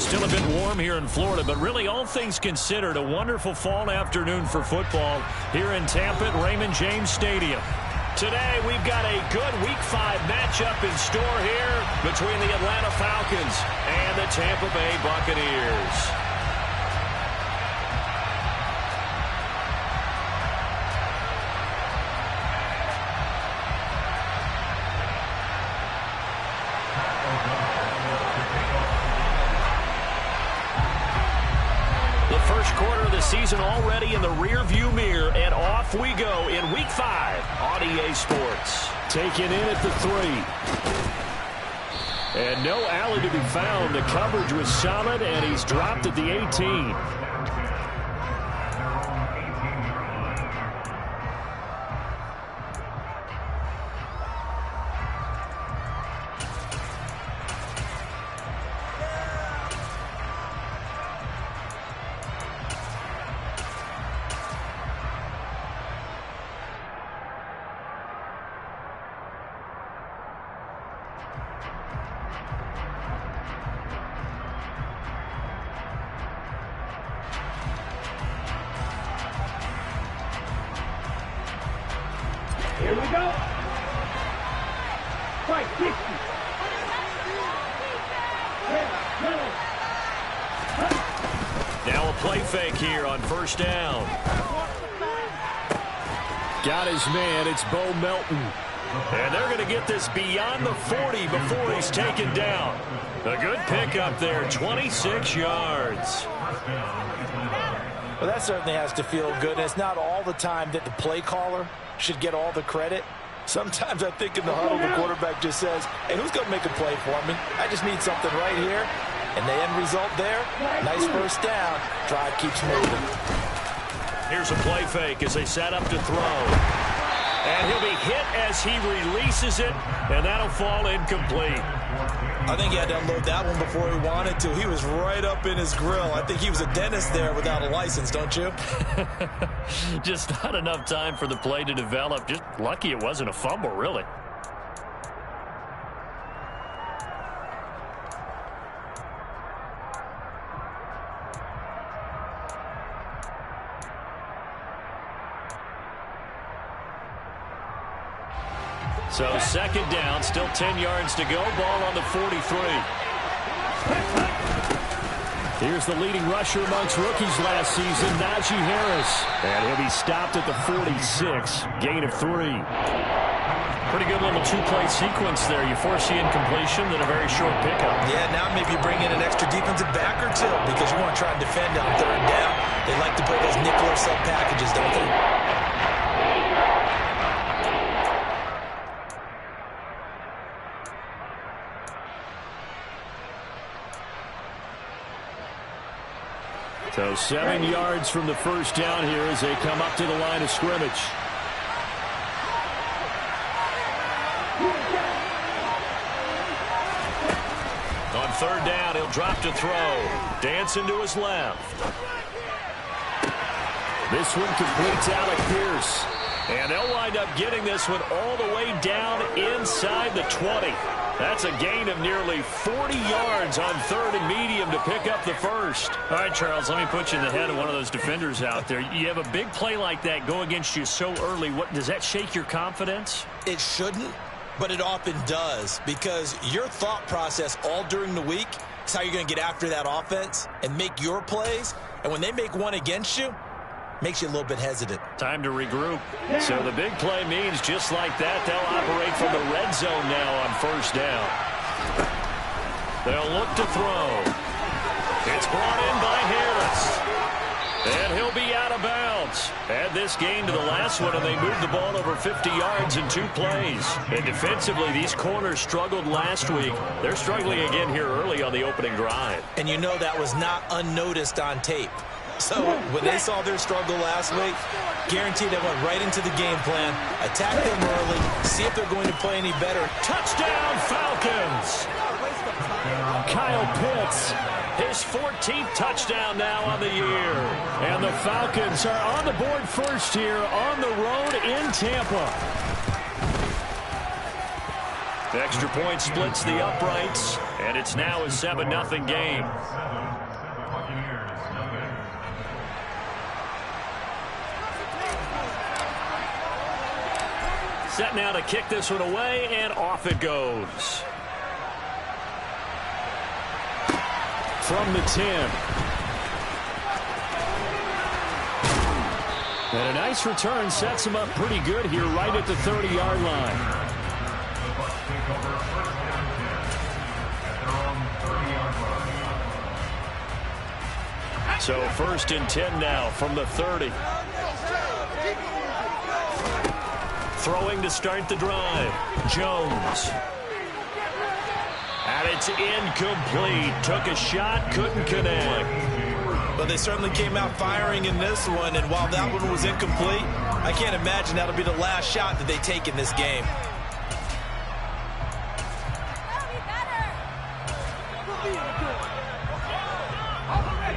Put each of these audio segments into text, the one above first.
still a bit warm here in Florida, but really all things considered, a wonderful fall afternoon for football here in Tampa at Raymond James Stadium. Today, we've got a good Week 5 matchup in store here between the Atlanta Falcons and the Tampa Bay Buccaneers. First quarter of the season already in the rear-view mirror, and off we go in Week 5 on EA Sports. Taken in at the 3. And no alley to be found. The coverage was solid, and he's dropped at the 18. Here we go. Fight 60. Now a play fake here on first down. Got his man. It's Bo Melton. And they're going to get this beyond the 40 before he's taken down. A good pickup there, 26 yards. Well, that certainly has to feel good. And it's not all the time that the play caller should get all the credit. Sometimes I think in the huddle, the quarterback just says, hey, who's going to make a play for me? I just need something right here. And the end result there, nice first down. Drive keeps moving. Here's a play fake as they set up to throw. And he'll be hit as he releases it, and that'll fall incomplete. I think he had to unload that one before he wanted to. He was right up in his grill. I think he was a dentist there without a license, don't you? Just not enough time for the play to develop. Just lucky it wasn't a fumble, really. So second down, still 10 yards to go. Ball on the 43. Here's the leading rusher amongst rookies last season, Najee Harris. And he'll be stopped at the 46. Gain of 3. Pretty good little two-play sequence there. You force the incompletion, then a very short pickup. Yeah, now maybe you bring in an extra defensive back or two because you want to try and defend on third down. They like to play those nickel or sub packages, don't they? So 7 yards from the first down here as they come up to the line of scrimmage. On third down, he'll drop to throw. Dancing to his left. This one completes Alec Pierce. And they'll wind up getting this one all the way down inside the 20. That's a gain of nearly 40 yards on third and medium to pick up the first. All right, Charles, let me put you in the head of one of those defenders out there. You have a big play like that go against you so early. What does that shake your confidence? It shouldn't, but it often does because your thought process all during the week is how you're going to get after that offense and make your plays. And when they make one against you, makes you a little bit hesitant. Time to regroup. So the big play means just like that, they'll operate from the red zone now on first down. They'll look to throw. It's brought in by Harris. And he'll be out of bounds. Add this game to the last one, and they moved the ball over 50 yards in 2 plays. And defensively, these corners struggled last week. They're struggling again here early on the opening drive. And you know that was not unnoticed on tape. So when they saw their struggle last week, guaranteed they went right into the game plan, attack them early, see if they're going to play any better. Touchdown, Falcons! Kyle Pitts, his 14th touchdown now on the year. And the Falcons are on the board first here on the road in Tampa. The extra point splits the uprights, and it's now a 7-0 game. set now to kick this one away, and off it goes. From the 10. And a nice return sets him up pretty good here right at the 30-yard line. So 1st and 10 now from the 30. Throwing to start the drive. Jones. And it's incomplete. Took a shot, couldn't connect. But they certainly came out firing in this one, and while that one was incomplete, I can't imagine that'll be the last shot that they take in this game.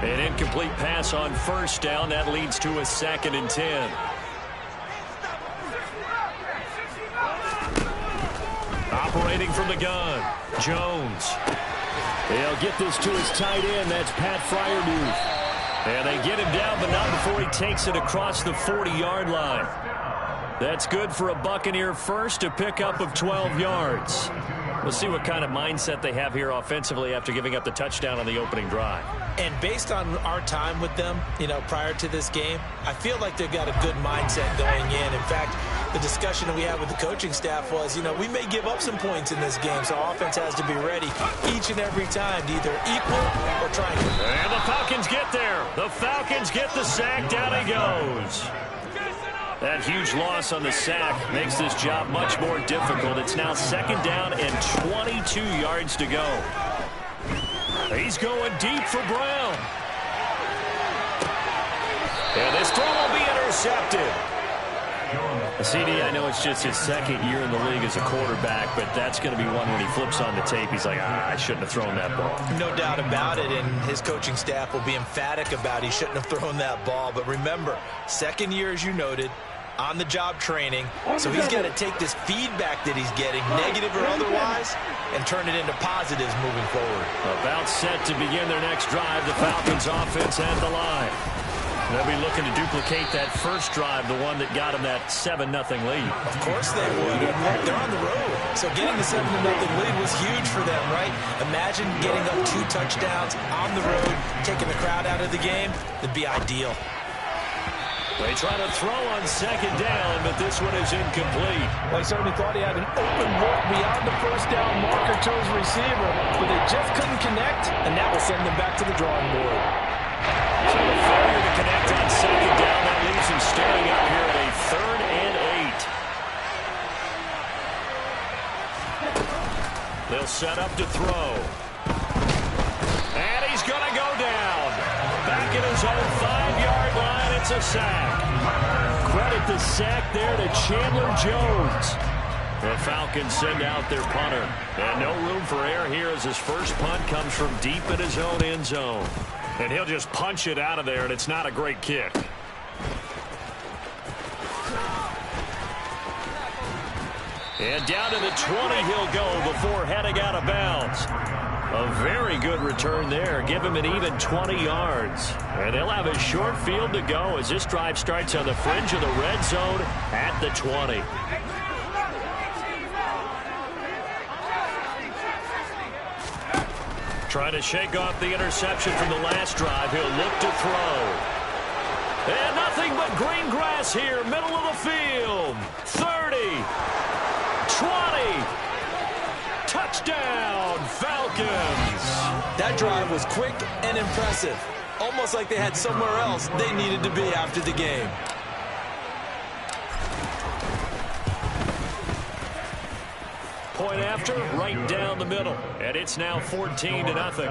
An incomplete pass on 1st down. That leads to a 2nd and 10. Operating from the gun, Jones. They'll get this to his tight end. That's Pat Fryermuth. And they get him down, but not before he takes it across the 40-yard line. That's good for a Buccaneer first, to pick up of 12 yards. We'll see what kind of mindset they have here offensively after giving up the touchdown on the opening drive. And based on our time with them, prior to this game, I feel like they've got a good mindset going in. In fact, the discussion that we had with the coaching staff was, we may give up some points in this game, so offense has to be ready each and every time to either equal or try and... And the Falcons get there. The Falcons get the sack. Down he goes. That huge loss on the sack makes this job much more difficult. It's now 2nd down and 22 yards to go. He's going deep for Brown. And this throw will be intercepted. CD, I know it's just his 2nd year in the league as a quarterback, but that's going to be one when he flips on the tape. He's like, I shouldn't have thrown that ball. No doubt about it, and his coaching staff will be emphatic about he shouldn't have thrown that ball. But remember, 2nd year, as you noted, on-the-job training, so he's got to take this feedback that he's getting, negative or otherwise, and turn it into positives moving forward. About set to begin their next drive, the Falcons offense at the line. They'll be looking to duplicate that first drive, the one that got them that 7-0 lead. Of course they would. They're on the road, so getting the 7-0 lead was huge for them, right? Imagine getting up 2 touchdowns on the road, taking the crowd out of the game. That'd be ideal. They try to throw on 2nd down, but this one is incomplete. Well, he certainly thought he had an open look beyond the 1st down marker to his receiver, but they just couldn't connect, and that will send them back to the drawing board. So the failure to connect on 2nd down, that leaves him staring up here at a 3rd and 8. They'll set up to throw. And he's going to go down. Back at his own 5-yard line, it's a sack. Credit the sack there to Chandler Jones. The Falcons send out their punter. And no room for error here as his first punt comes from deep in his own end zone. And he'll just punch it out of there, and it's not a great kick. And down to the 20 he'll go before heading out of bounds. A very good return there. Give him an even 20 yards. And they'll have a short field to go as this drive starts on the fringe of the red zone at the 20. Trying to shake off the interception from the last drive. He'll look to throw. And nothing but green grass here, middle of the field. 30. 20. Touchdown, Falcons. That drive was quick and impressive. Almost like they had somewhere else they needed to be after the game. Point after, right down the middle. And it's now 14-0.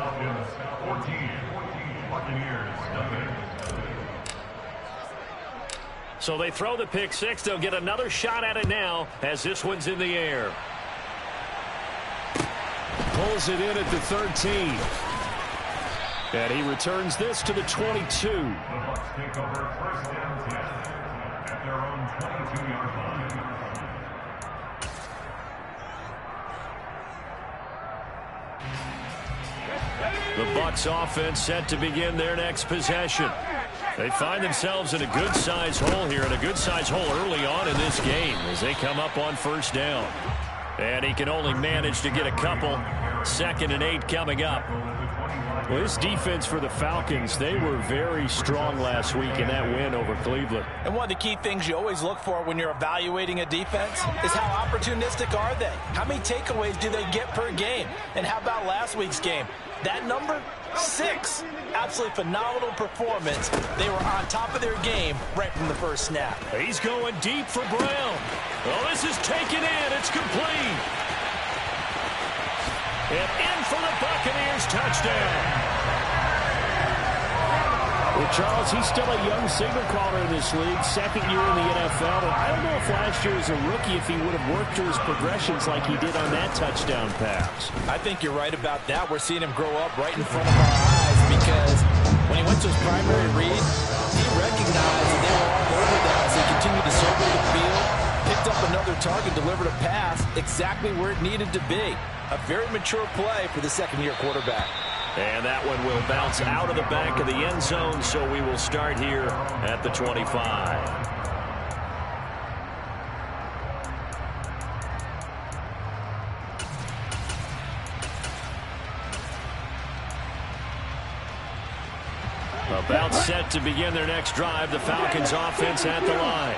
So they throw the pick six. They'll get another shot at it now as this one's in the air. Pulls it in at the 13. And he returns this to the 22. The Bucs take over 1st and 10 at their own 22-yard line. The Bucs offense set to begin their next possession. They find themselves in a good-sized hole here, and a good-sized hole early on in this game as they come up on first down. And he can only manage to get a couple. 2nd and 8 coming up. Well, this defense for the Falcons, they were very strong last week in that win over Cleveland. And one of the key things you always look for when you're evaluating a defense is how opportunistic are they? How many takeaways do they get per game? And how about last week's game? That number, 6. Absolutely phenomenal performance. They were on top of their game right from the first snap. He's going deep for Brown. Oh, this is taken in. It's complete. And in for the Buccaneers touchdown. Well, Charles, he's still a young signal caller in this league, 2nd year in the NFL. And I don't know if last year as a rookie if he would have worked through his progressions like he did on that touchdown pass. I think you're right about that. We're seeing him grow up right in front of our eyes because when he went to his primary read, he recognized that they were all over that as they continued to circle the field, picked up another target, delivered a pass exactly where it needed to be. A very mature play for the 2nd-year quarterback. And that one will bounce out of the back of the end zone, so we will start here at the 25. About set to begin their next drive, the Falcons offense at the line.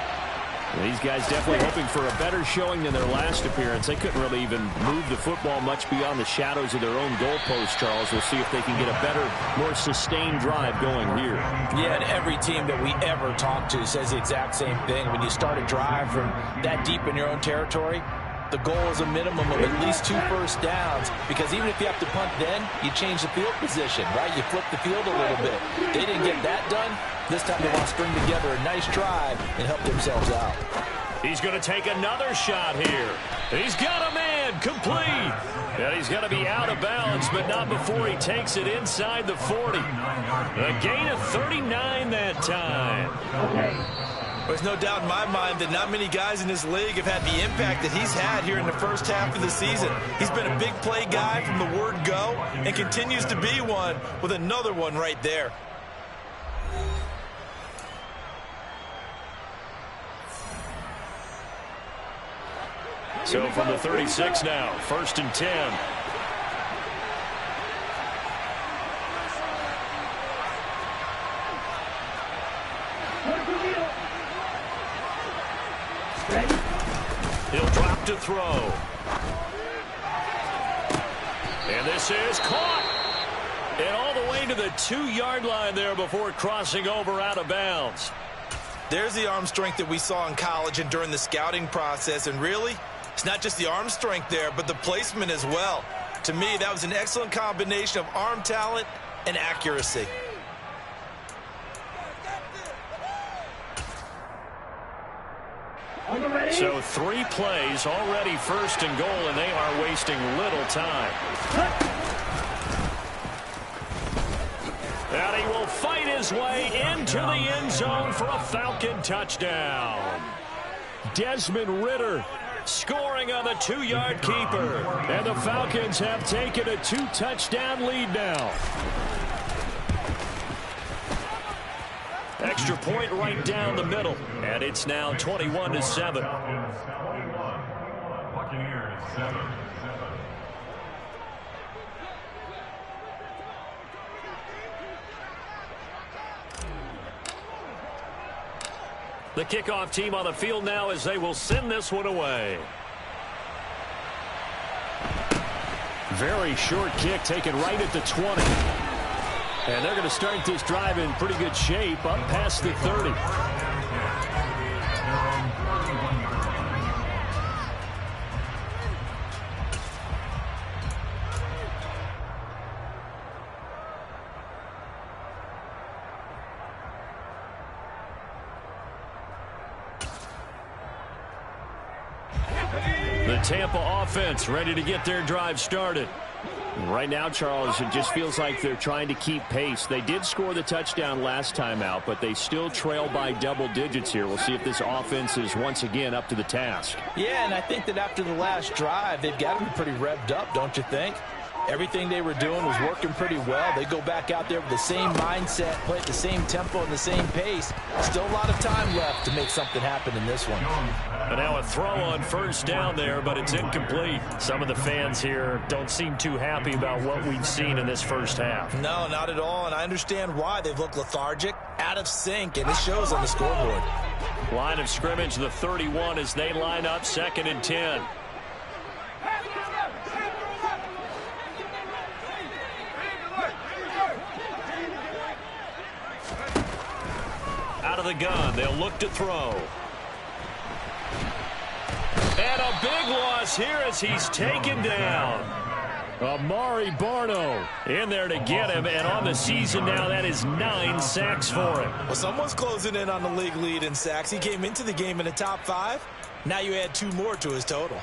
These guys definitely hoping for a better showing than their last appearance. They couldn't really even move the football much beyond the shadows of their own goalpost, Charles. We'll see if they can get a better, more sustained drive going here. Yeah, and every team that we ever talk to says the exact same thing. When you start a drive from that deep in your own territory, the goal is a minimum of at least 2 first downs, because even if you have to punt then, you change the field position, right? You flip the field a little bit. They didn't get that done. This time they want to string together a nice drive and help themselves out. He's going to take another shot here. He's got a man, complete. And he's going to be out of bounds, but not before he takes it inside the 40. A gain of 39 that time. There's no doubt in my mind that not many guys in this league have had the impact that he's had here in the first half of the season. He's been a big play guy from the word go and continues to be one with another one right there. So from the 36 now, 1st and 10. He'll drop to throw. And this is caught. And all the way to the 2-yard line there before crossing over out of bounds. There's the arm strength that we saw in college and during the scouting process. And really, it's not just the arm strength there, but the placement as well. To me, that was an excellent combination of arm talent and accuracy. So 3 plays, already 1st and goal, and they are wasting little time. And he will fight his way into the end zone for a Falcon touchdown. Desmond Ridder scoring on the 2-yard keeper. And the Falcons have taken a 2-touchdown lead now. Extra point right down the middle. And it's now 21-7. Buccaneers 7. The kickoff team on the field now as they will send this one away. Very short kick taken right at the 20. And they're going to start this drive in pretty good shape up past the 30. The Tampa offense ready to get their drive started. Right now, Charles, it just feels like they're trying to keep pace. They did score the touchdown last time out, but they still trail by double digits here. We'll see if this offense is once again up to the task. Yeah, and I think that after the last drive, they've got to be pretty revved up, don't you think? Everything they were doing was working pretty well. They go back out there with the same mindset, play at the same tempo and the same pace. Still a lot of time left to make something happen in this one. And now a throw on first down there, but it's incomplete. Some of the fans here don't seem too happy about what we've seen in this first half. No, not at all, and I understand why. They've looked lethargic, out of sync, and it shows on the scoreboard. Line of scrimmage, the 31, as they line up 2nd and 10. Out of the gun, they'll look to throw. And a big loss here as he's taken down. Amari Barno in there to get him, and on the season now, that is 9 sacks for him. Well, someone's closing in on the league lead in sacks. He came into the game in the top 5. Now you add 2 more to his total.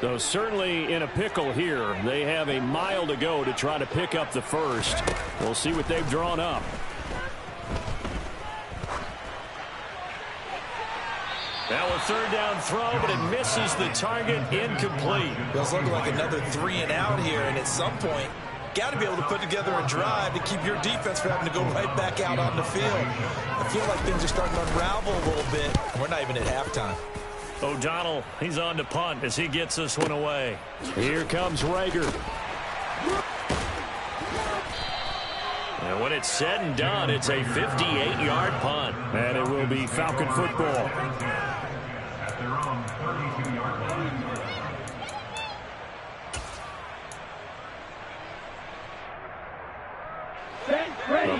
So certainly in a pickle here. They have a mile to go to try to pick up the first. We'll see what they've drawn up. Now a 3rd down throw, but it misses the target, incomplete. It's looking like another 3 and out here, and at some point, got to be able to put together a drive to keep your defense from having to go right back out on the field. I feel like things are starting to unravel a little bit. We're not even at halftime. O'Donnell, he's on to punt as he gets this one away. Here comes Rager. And when it's said and done, it's a 58-yard punt. And it will be Falcon football. At their own 32-yard line.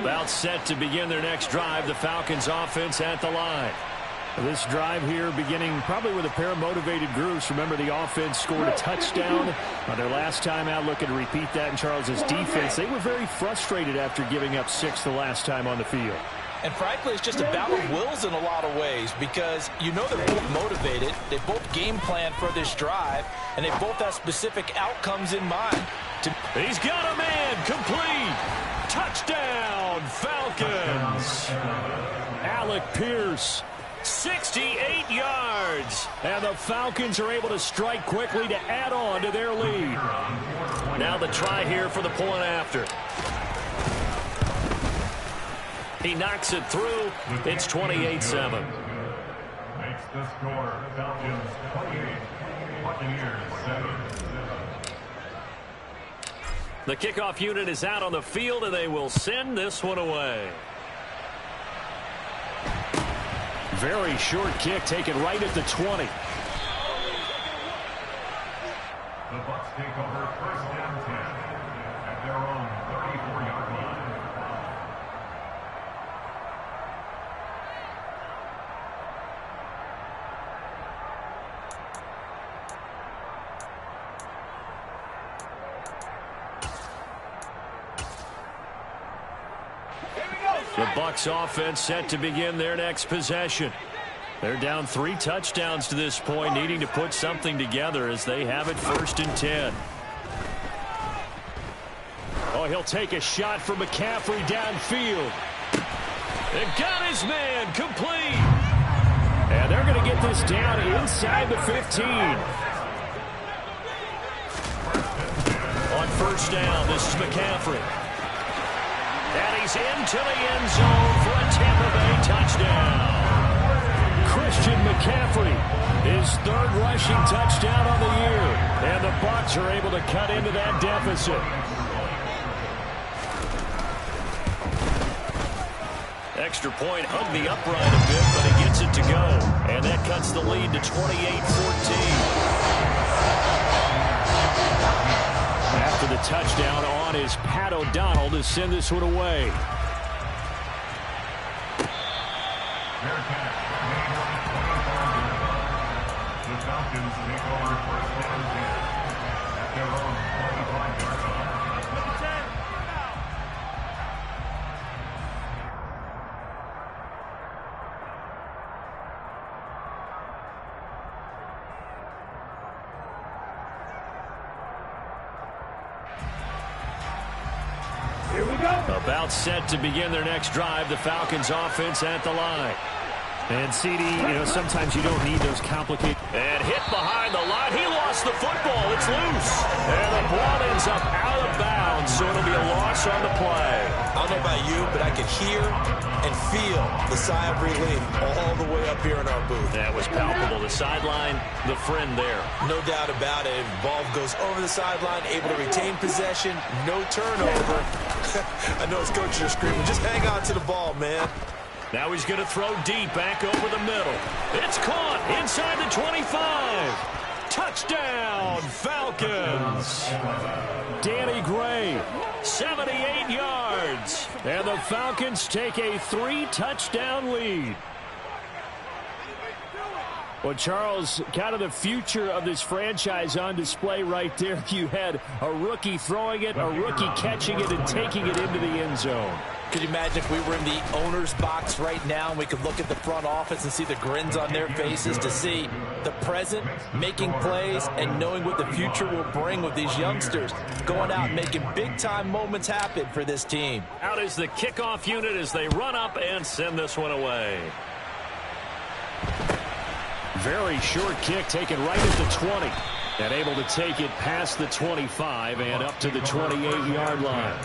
About set to begin their next drive, the Falcons offense at the line. This drive here beginning probably with a pair of motivated groups. Remember, the offense scored a touchdown on their last time out. Looking to repeat that in Charles's defense. They were very frustrated after giving up 6 the last time on the field. And frankly, it's just a battle of wills in a lot of ways because you know they're both motivated. They both game plan for this drive, and they both have specific outcomes in mind. He's got a man, complete. Touchdown, Falcons. Alec Pierce. 68 yards. And the Falcons are able to strike quickly to add on to their lead. Now the try here for the point after. He knocks it through. It's 28-7. Makes the score. Falcons 28. Buccaneers 7. The kickoff unit is out on the field, and they will send this one away. Very short kick taken right at the 20. The Bucs take over 1st and 10 at their own 34-yard line. The Bucs offense set to begin their next possession. They're down 3 touchdowns to this point, needing to put something together as they have it 1st and 10. Oh, he'll take a shot for McCaffrey downfield. They got his man, complete. And they're going to get this down inside the 15. On 1st down, this is McCaffrey. And he's into the end zone for a Tampa Bay touchdown. Christian McCaffrey, his 3rd rushing touchdown on the year. And the Bucs are able to cut into that deficit. Extra point hugged the upright a bit, but he gets it to go. And that cuts the lead to 28-14. After the touchdown on is Pat O'Donnell to send this one away. The Falcons take over 1st and 10 at their own 25-yard line. About set to begin their next drive, the Falcons offense at the line. And CD, sometimes you don't need those complicated. And hit behind the line. He lost the football. It's loose. And the ball ends up out of bounds, so it'll be a loss on the play. I don't know about you, but I could hear and feel the sigh of relief all the way up here in our booth. That was palpable. The sideline, the friend there. No doubt about it. Ball goes over the sideline, able to retain possession, no turnover. I know his coaches are screaming, just hang on to the ball, man. Now he's going to throw deep back over the middle. It's caught inside the 25. Touchdown, Falcons. Danny Gray. 78 yards. And the Falcons take a 3-touchdown lead. Well, Charles, kind of the future of this franchise on display right there. You had a rookie throwing it, a rookie catching it, and taking it into the end zone. Could you imagine if we were in the owner's box right now and we could look at the front office and see the grins on their faces, to see the present making plays and knowing what the future will bring with these youngsters going out and making big-time moments happen for this team. Out is the kickoff unit as they run up and send this one away. Very short kick taken right at the 20. And able to take it past the 25 and up to the 28-yard line.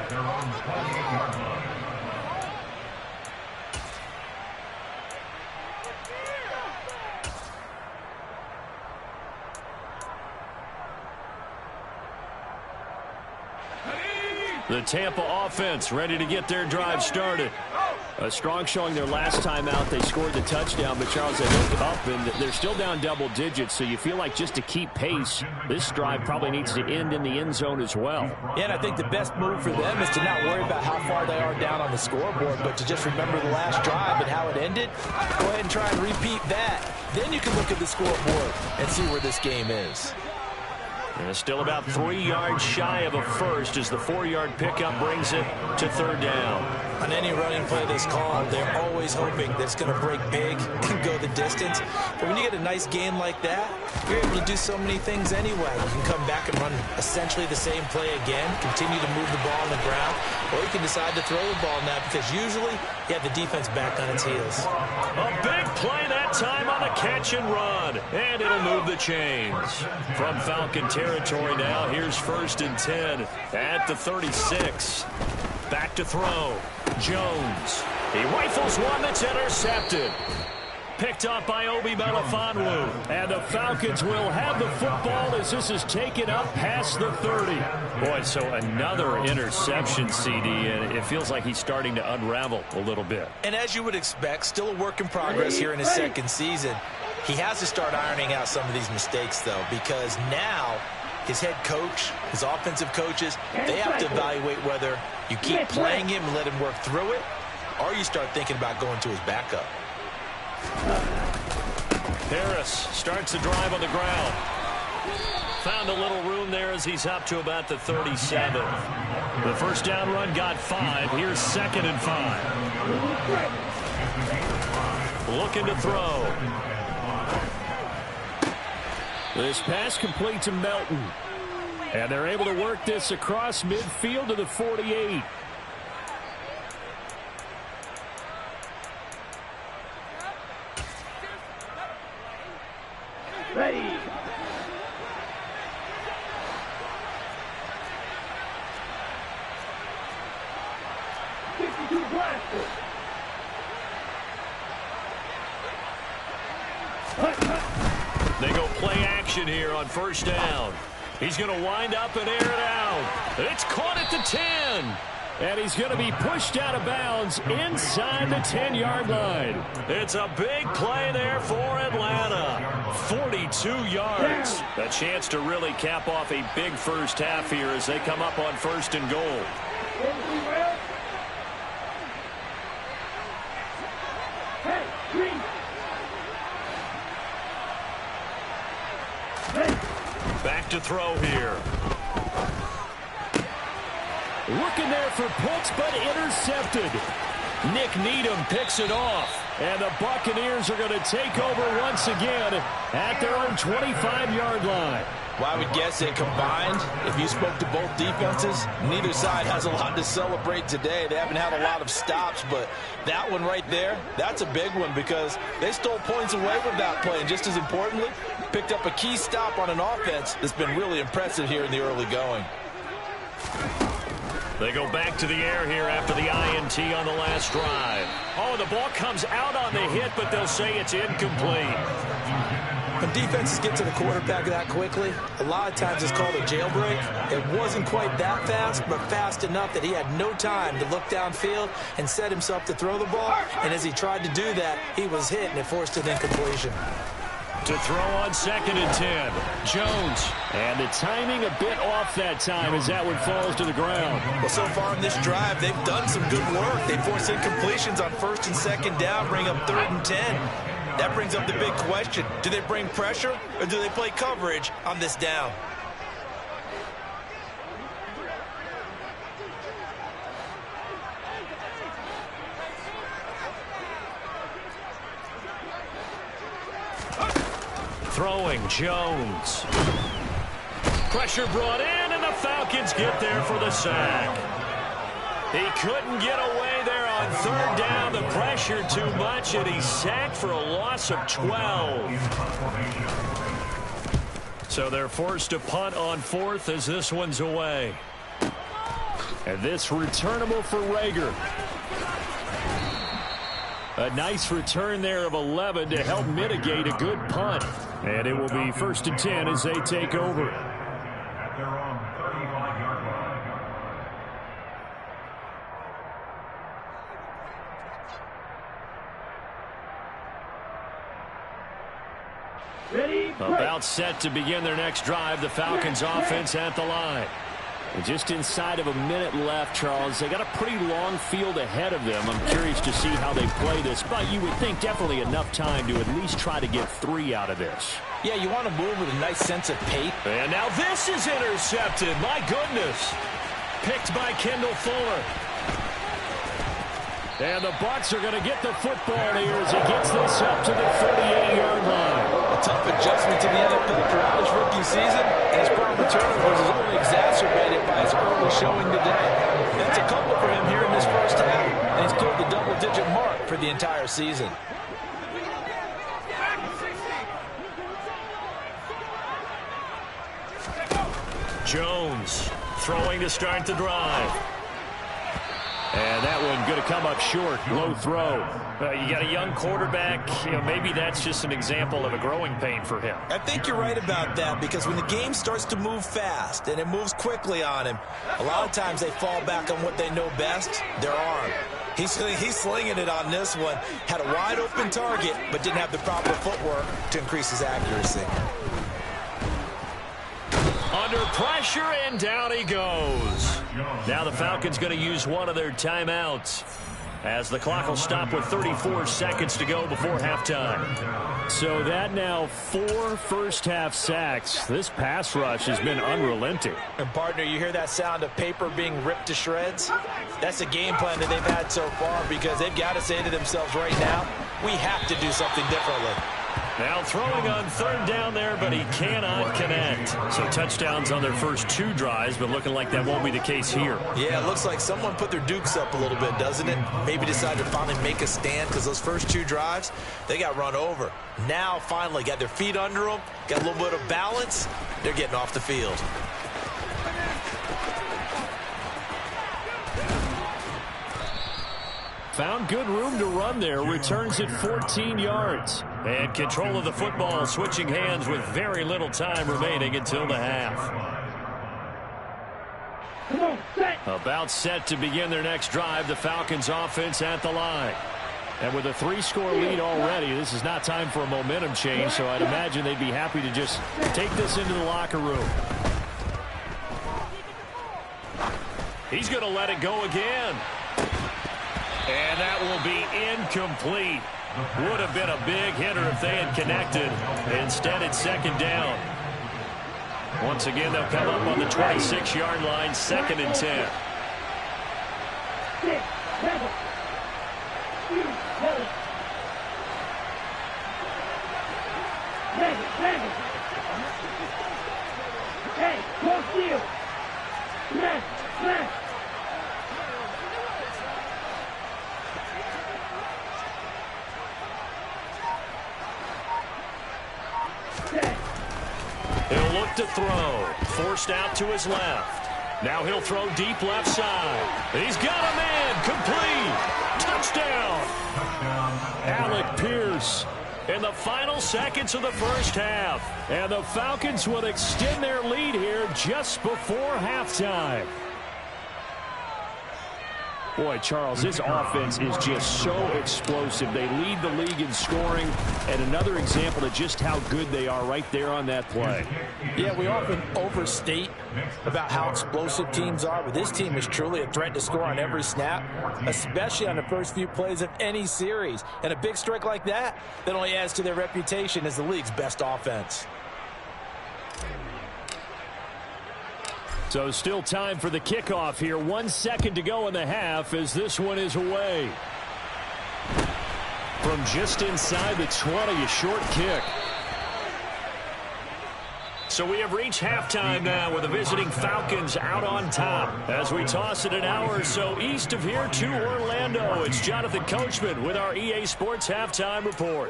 Their own 28-yard line. The Tampa offense ready to get their drive started. A strong showing their last time out. They scored the touchdown, but Charles, they looked up, and they're still down double digits, so you feel like just to keep pace, this drive probably needs to end in the end zone as well. Yeah, and I think the best move for them is to not worry about how far they are down on the scoreboard, but to just remember the last drive and how it ended. Go ahead and try and repeat that. Then you can look at the scoreboard and see where this game is. And still about 3 yards shy of a first as the 4-yard pickup brings it to third down. On any running play that's called, they're always hoping that it's going to break big and go the distance. But when you get a nice game like that, you're able to do so many things anyway. You can come back and run essentially the same play again, continue to move the ball on the ground, or you can decide to throw the ball now because usually you have the defense back on its heels. A big play that time on a catch and run, and it'll move the chains. From Falcon territory now, here's 1st and 10 at the 36. Back to throw. Jones. He rifles one that's intercepted. Picked up by Obi Melifonwu. And the Falcons will have the football as this is taken up past the 30. Boy, so another interception, CD, and it feels like he's starting to unravel a little bit. And as you would expect, still a work in progress here in his second season. He has to start ironing out some of these mistakes, though, because now his head coach, his offensive coaches, they have to evaluate whether you keep playing him and let him work through it, or you start thinking about going to his backup. Harris starts the drive on the ground. Found a little room there as he's up to about the 37. The first down run got 5. Here's 2nd and 5. Looking to throw. This pass complete to Melton. And they're able to work this across midfield to the 48. Ready. They go play action here on 1st down. He's going to wind up and air it out. It's caught at the 10. And he's going to be pushed out of bounds inside the 10-yard line. It's a big play there for Atlanta. 42 yards. A chance to really cap off a big first half here as they come up on 1st and goal. Back to throw here. Looking there for puts, but intercepted. Nick Needham picks it off. And the Buccaneers are going to take over once again at their own 25-yard line. Well, I would guess that combined, if you spoke to both defenses, neither side has a lot to celebrate today. They haven't had a lot of stops, but that one right there, that's a big one because they stole points away with that play. And just as importantly, picked up a key stop on an offense that's been really impressive here in the early going. They go back to the air here after the INT on the last drive. Oh, the ball comes out on the hit, but they'll say it's incomplete. When defenses get to the quarterback that quickly, a lot of times it's called a jailbreak. It wasn't quite that fast, but fast enough that he had no time to look downfield and set himself to throw the ball. And as he tried to do that, he was hit, and it forced an incompletion. To throw on 2nd and 10. Jones. And the timing a bit off that time as that one falls to the ground. Well, so far in this drive, they've done some good work. They force incompletions on 1st and 2nd down, bring up 3rd and 10. That brings up the big question. Do they bring pressure or do they play coverage on this down? Throwing Jones. Pressure brought in, and the Falcons get there for the sack. He couldn't get away there on 3rd down. The pressure too much, and he's sacked for a loss of 12. So they're forced to punt on 4th as this one's away. And this returnable for Rager. A nice return there of 11 to help mitigate a good punt. And it will be 1st and 10 as they take over. At their own 35-yard line. About set to begin their next drive, the Falcons offense at the line. And just inside of a minute left, Charles. They got a pretty long field ahead of them. I'm curious to see how they play this, but you would think definitely enough time to at least try to get 3 out of this. Yeah, you want to move with a nice sense of pace. And now this is intercepted. My goodness. Picked by Kendall Fuller. And the Bucs are going to get the football here as he gets this up to the 38-yard line. A tough adjustment to the NFL throughout his rookie season, and his problem with turnovers is only exacerbated by his early showing today. That's a couple for him here in this first half, and he's cleared the double-digit mark for the entire season. Jones throwing to start the drive. And that one going to come up short. Low throw. You got a young quarterback. Maybe that's just an example of a growing pain for him. I think you're right about that because when the game starts to move fast and it moves quickly on him, a lot of times they fall back on what they know best, their arm. He's slinging it on this one. Had a wide open target but didn't have the proper footwork to increase his accuracy. Under pressure, and down he goes. Now the Falcons going to use one of their timeouts as the clock will stop with 34 seconds to go before halftime. So that now 4 first-half sacks. This pass rush has been unrelenting. And, partner, you hear that sound of paper being ripped to shreds? That's the game plan that they've had so far because they've got to say to themselves right now, we have to do something differently. Now throwing on 3rd down there, but he cannot connect. So touchdowns on their first 2 drives, but looking like that won't be the case here. Yeah, it looks like someone put their dukes up a little bit, doesn't it? Maybe decided to finally make a stand because those first 2 drives, they got run over. Now finally got their feet under them, got a little bit of balance. They're getting off the field. Found good room to run there. Returns it 14 yards. And control of the football, switching hands with very little time remaining until the half. About set to begin their next drive, the Falcons offense at the line. And with a 3-score lead already, this is not time for a momentum change, so I'd imagine they'd be happy to just take this into the locker room. He's going to let it go again. And that will be incomplete. Would have been a big hitter if they had connected. Instead, it's 2nd down. Once again, they'll come up on the 26-yard line, 2nd and 10. Hey, no steal. Smash, smash. He'll look to throw. Forced out to his left. Now he'll throw deep left side. He's got a man. Complete. Touchdown. Alec Pierce in the final seconds of the first half. And the Falcons will extend their lead here just before halftime. Boy, Charles, this offense is just so explosive. They lead the league in scoring, and another example of just how good they are right there on that play. Yeah, we often overstate about how explosive teams are, but this team is truly a threat to score on every snap, especially on the first few plays of any series. And a big strike like that only adds to their reputation as the league's best offense. So still time for the kickoff here. 1 second to go in the half as this one is away. From just inside the 20, a short kick. So we have reached halftime now with the visiting Falcons out on top. As we toss it an hour or so east of here to Orlando, it's Jonathan Coachman with our EA Sports Halftime Report.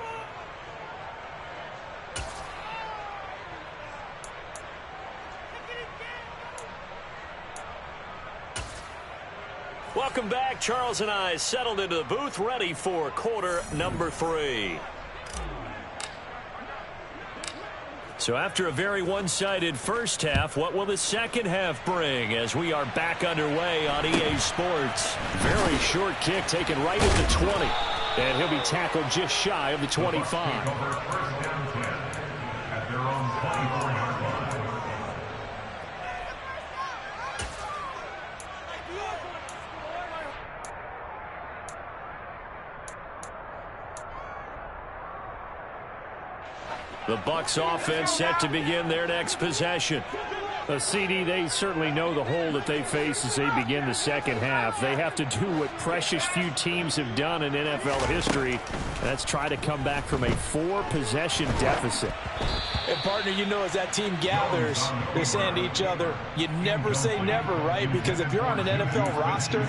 Welcome back. Charles and I settled into the booth, ready for quarter number 3. So after a very one-sided first half, what will the second half bring as we are back underway on EA Sports? Very short kick taken right at the 20. And he'll be tackled just shy of the 25. The Bucs offense set to begin their next possession. CD, they certainly know the hole that they face as they begin the second half. They have to do what precious few teams have done in NFL history. That's try to come back from a 4-possession deficit. And, partner, you know as that team gathers, they're saying to each other, you never say never, right? Because if you're on an NFL roster,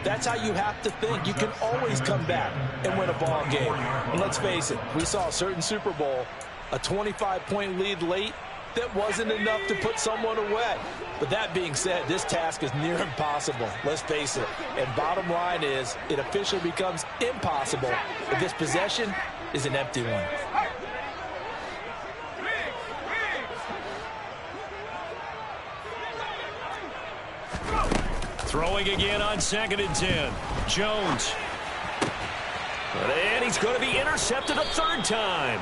that's how you have to think. You can always come back and win a ball game. And let's face it, we saw a certain Super Bowl, a 25-point lead late, that wasn't enough to put someone away. But that being said, this task is near impossible. Let's face it. And bottom line is, it officially becomes impossible if this possession is an empty one. Throwing again on 2nd and 10. Jones. And he's going to be intercepted a third time.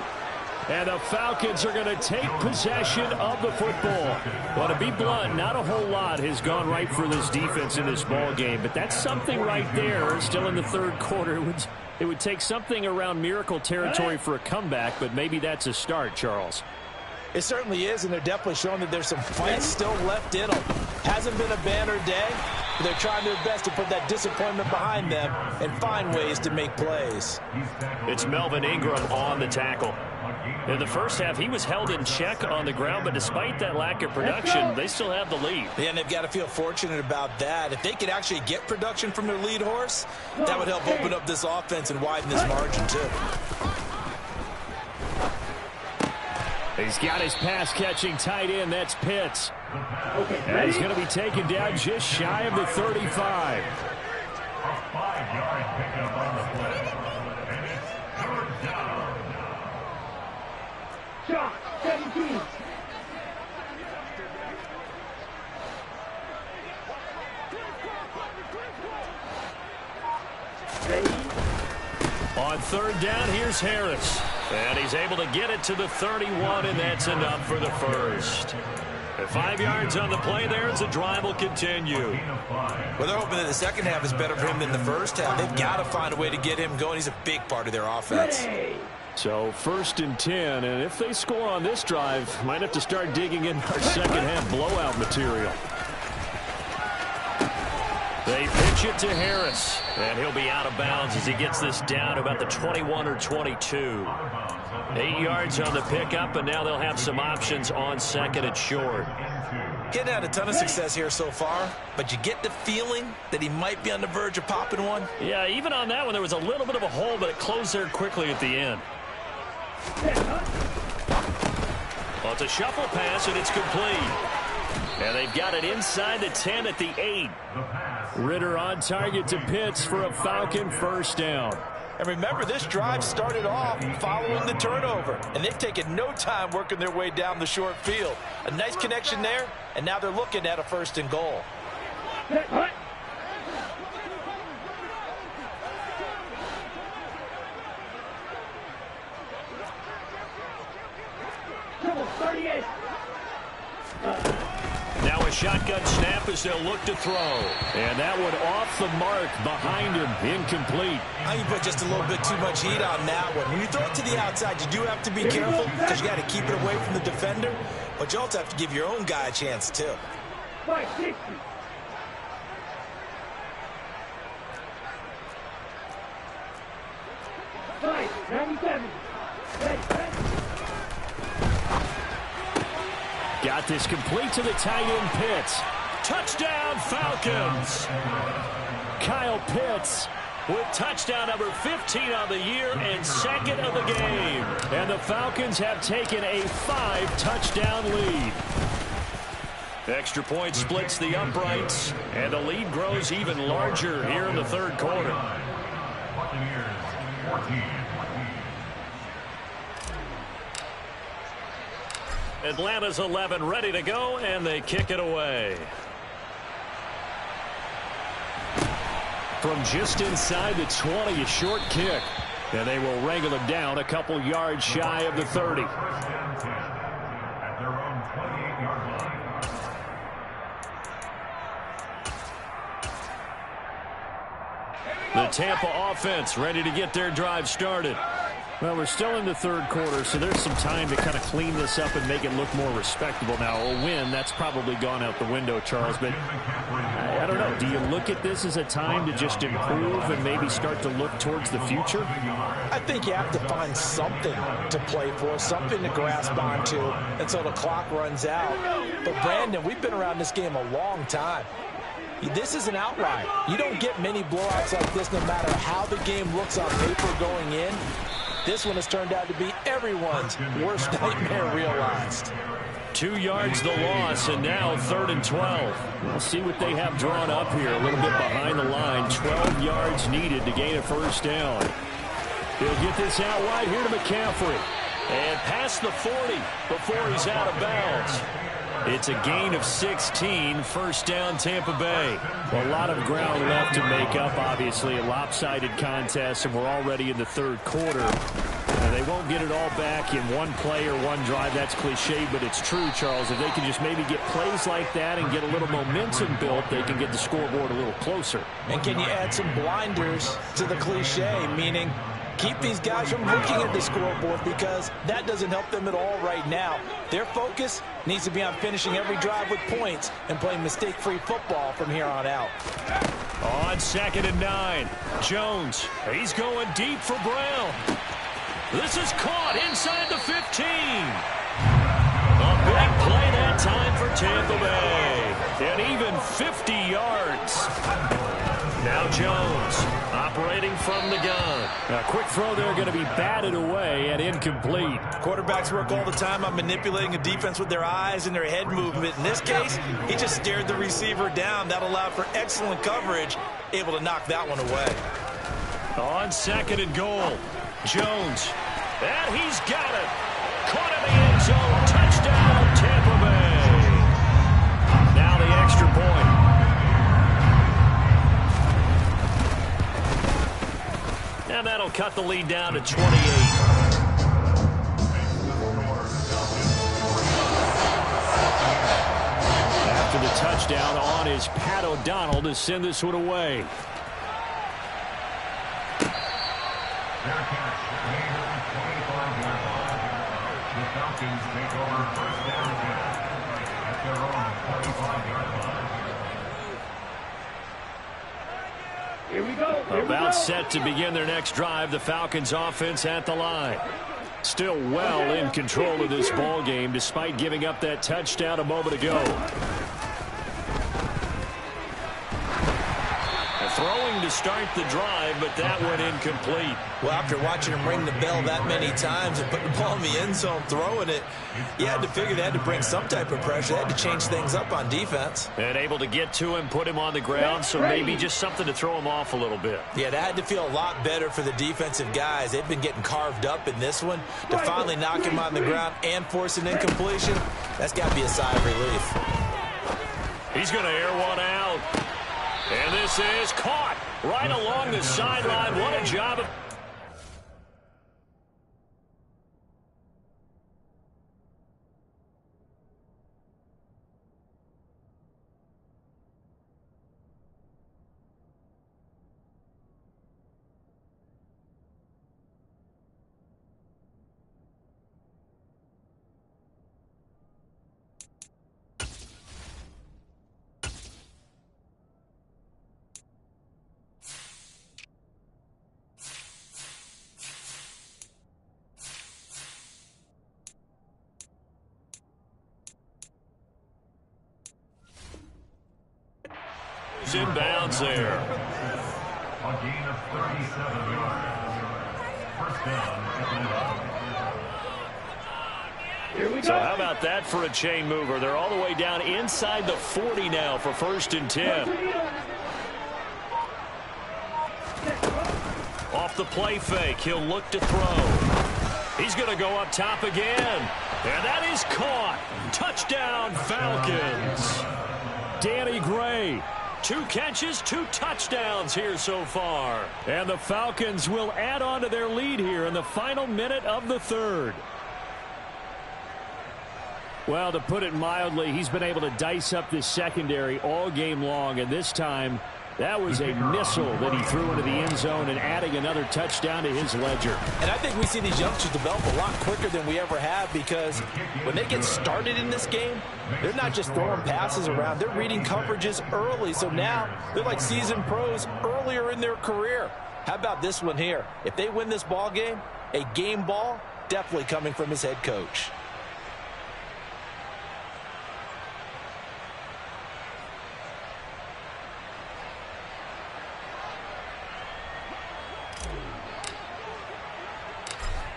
And the Falcons are going to take possession of the football. Well, to be blunt, not a whole lot has gone right for this defense in this ball game, but that's something right there. Still in the third quarter, it would take something around miracle territory for a comeback, but maybe that's a start, Charles. It certainly is, and they're definitely showing that there's some fight still left in them. Hasn't been a banner day, but they're trying their best to put that disappointment behind them and find ways to make plays. It's Melvin Ingram on the tackle. In the first half, he was held in check on the ground, but despite that lack of production, they still have the lead. Yeah, and they've got to feel fortunate about that. If they could actually get production from their lead horse, that would help open up this offense and widen this margin, too. He's got his pass-catching tight end. That's Pitts. And he's going to be taken down just shy of the 35. A 5-yard pickup on the play. And it's third down. Shot, 17. On third down, here's Harris. And he's able to get it to the 31, and that's enough for the first. At 5 yards on the play there as the drive will continue. Well, they're hoping that the second half is better for him than the first half. They've got to find a way to get him going. He's a big part of their offense. So 1st and 10, and if they score on this drive, might have to start digging in our second half blowout material. They pitch it to Harris, and he'll be out of bounds as he gets this down to about the 21 or 22. 8 yards on the pickup, and now they'll have some options on 2nd and short. He hasn't had a ton of success here so far, but you get the feeling that he might be on the verge of popping one. Yeah, even on that one, there was a little bit of a hole, but it closed there quickly at the end. Well, it's a shuffle pass, and it's complete. And they've got it inside the 10 at the 8. Ritter on target to Pitts for a Falcon first down. And remember, this drive started off following the turnover, and they've taken no time working their way down the short field. A nice connection there, and now they're looking at a 1st and goal. Now a shotgun snap as they'll look to throw. And that one off the mark behind him, incomplete. You put just a little bit too much heat on that one. When you throw it to the outside, you do have to be careful because you got to keep it away from the defender, but you also have to give your own guy a chance too. 560. Five, 97. Got this complete to the tight end Pitts. Touchdown, Falcons! Kyle Pitts with touchdown number 15 on the year and 2nd of the game. And the Falcons have taken a 5-touchdown lead. Extra point splits the uprights, and the lead grows even larger here in the 3rd quarter. Buccaneers 14. Atlanta's 11 ready to go, and they kick it away. From just inside the 20, a short kick. And they will wrangle him down a couple yards shy of the 30. First down 10 at their own 28-yard line. The Tampa offense ready to get their drive started. Well, we're still in the 3rd quarter, so there's some time to kind of clean this up and make it look more respectable. Now, a win, that's probably gone out the window, Charles, but I don't know. Do you look at this as a time to just improve and maybe start to look towards the future? I think you have to find something to play for, something to grasp onto until the clock runs out. But, Brandon, we've been around this game a long time. This is an outlier. You don't get many blowouts like this no matter how the game looks on paper going in. This one has turned out to be everyone's worst nightmare realized. 2 yards the loss, and now 3rd and 12. We'll see what they have drawn up here. A little bit behind the line. 12 yards needed to gain a first down. He'll get this out wide here to McCaffrey. And past the 40 before he's out of bounds. It's a gain of 16, first down Tampa Bay. A lot of ground left to make up, obviously. A lopsided contest, and we're already in the 3rd quarter. And they won't get it all back in one play or one drive. That's cliche, but it's true, Charles. If they can just maybe get plays like that and get a little momentum built, they can get the scoreboard a little closer. And can you add some blinders to the cliche, meaning keep these guys from looking at the scoreboard because that doesn't help them at all right now. Their focus needs to be on finishing every drive with points and playing mistake-free football from here on out. On 2nd and 9, Jones, he's going deep for Brown. This is caught inside the 15. A big play that time for Tampa Bay. And even 50 yards. Now Jones operating from the gun. A quick throw there going to be batted away and incomplete. Quarterbacks work all the time on manipulating a defense with their eyes and their head movement. In this case, he just stared the receiver down. That allowed for excellent coverage, able to knock that one away. On 2nd and goal, Jones. And he's got it. Caught in the end zone. Touchdown, Tampa Bay. Now the extra point. And that'll cut the lead down to 28. After the touchdown on is Pat O'Donnell to send this one away. Their catch made at the 25-yard line. The Falcons take over first down 10 at their own 25-yard line. Here we go. About set to begin their next drive. The Falcons offense at the line. Still well in control of this ball game despite giving up that touchdown a moment ago. Throwing to start the drive, but that went incomplete. Well, after watching him ring the bell that many times and putting the ball in the end zone, throwing it, you had to figure they had to bring some type of pressure. They had to change things up on defense. And able to get to him, put him on the ground, so maybe just something to throw him off a little bit. Yeah, that had to feel a lot better for the defensive guys. They've been getting carved up in this one. To finally knock him on the ground and force an incompletion, that's got to be a sigh of relief. He's going to air one out. And this is caught right along the sideline. What a job of... inbounds there. A gain of 37 yards. First down. So how about that for a chain mover? They're all the way down inside the 40 now for 1st and 10. Off the play fake, he'll look to throw. He's going to go up top again. And that is caught. Touchdown, Falcons. Danny Gray. 2 catches, 2 touchdowns here so far. And the Falcons will add on to their lead here in the final minute of the 3rd. Well, to put it mildly, he's been able to dice up this secondary all game long, and this time that was a missile that he threw into the end zone and adding another touchdown to his ledger. And I think we see these youngsters develop a lot quicker than we ever have, because when they get started in this game, they're not just throwing passes around. They're reading coverages early. So now they're like seasoned pros earlier in their career. How about this one here? If they win this ball game, a game ball definitely coming from his head coach.